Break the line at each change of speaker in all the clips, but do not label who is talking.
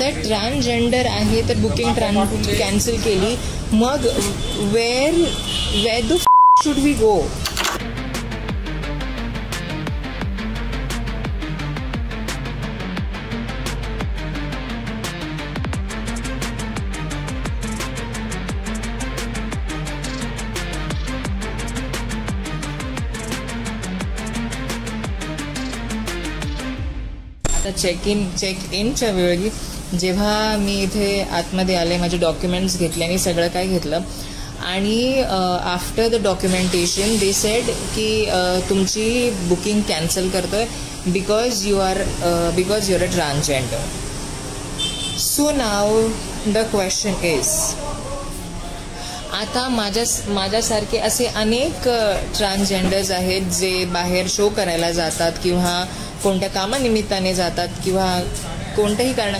जर ट्रान्सजेंडर आहे तर बुकिंग कॅन्सल केली, मग where the should we go? Check इनच्या वेळी जेव्हा मी इथे आतमध्ये आले, माझे डॉक्युमेंट्स घेतले आणि सगळं काय घेतलं, आणि after the documentation they said की तुमची बुकिंग कॅन्सल करतोय because you are a transgender. So now the question is, आता माझ्यासारखे असे अनेक ट्रान्सजेंडर्स आहेत जे बाहेर शो करायला जातात किंवा कोणत्या कामानिमित्ताने जातात किंवा कोणत्याही कारण.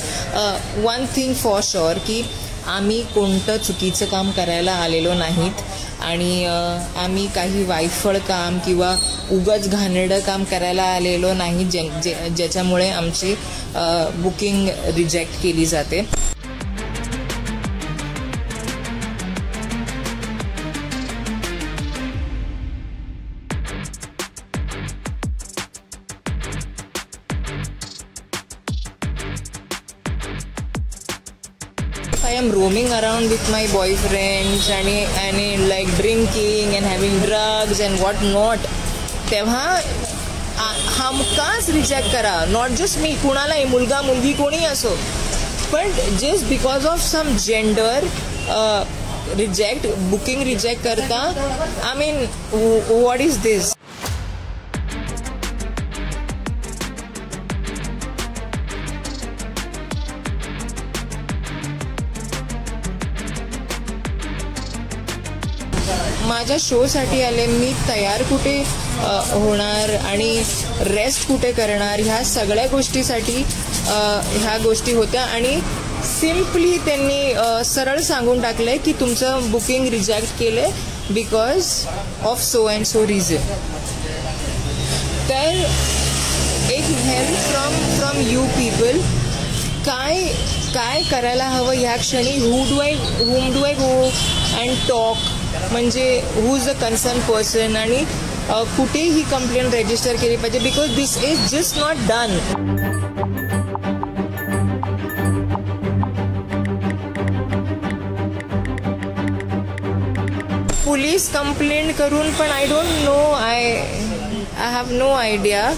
वन थिंग फॉर शुअर की आम्ही कोणतं चुकीचं काम करायला आलेलो नाहीत आणि आम्ही काही वायफळ काम किंवा उगाच घाणेरडं काम करायला आलेलो नाही ज्याच्यामुळे आमची बुकिंग रिजेक्ट केली जाते. I am roaming around with my boyfriends and like drinking and having drugs and what not, तेव्हा हमकाच रिजेक्ट करा. नॉट जस्ट मी, कुणालाही, मुलगा मुलगी कोणी असो, पण just because of some gender booking reject करता. I mean what is this? माझ्या शोसाठी आले, मी तयार कुठे होणार आणि रेस्ट कुठे करणार, ह्या सगळ्या गोष्टीसाठी ह्या गोष्टी होत्या. आणि सिम्पली त्यांनी सरळ सांगून टाकलंय की तुमचं बुकिंग रिजेक्ट केलंय because of so and so reason. तर एक हेल्प फ्रॉम यू पीपल, काय करायला हवं ह्या क्षणी? whom do I go and talk, म्हणजे who is the concern person, आणि कुठे ही कंप्लेंट रजिस्टर केली पाहिजे, because this is just not done. Police complaint करून पण I don't know, I have no idea.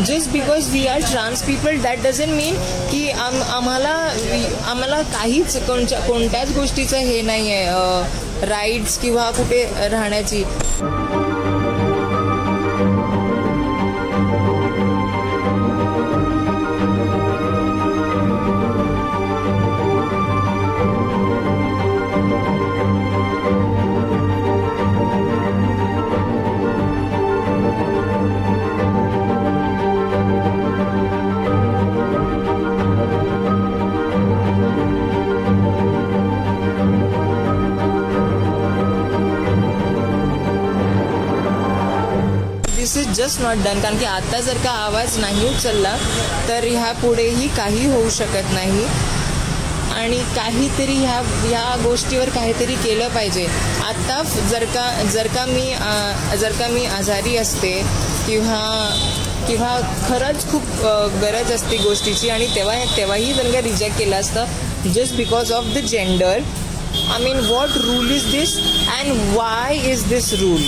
Just because we are trans people, that doesn't mean की आम्हाला काहीच कोणत्याच गोष्टीचं हे नाही आहे, राईट्स किंवा कुठे राहण्याची. दिस इज जस्ट नॉट डन. कारण की आता जर का आवाज नाही उचलला तर ह्या पुढेही काही होऊ शकत नाही आणि काहीतरी ह्या गोष्टीवर काहीतरी केलं पाहिजे. आता जर का मी आजारी असते किंवा खरंच खूप गरज असते गोष्टीची आणि तेव्हाही जर का रिजेक्ट केलं असतं just because of the gender. I mean, what rule is this and why is this rule?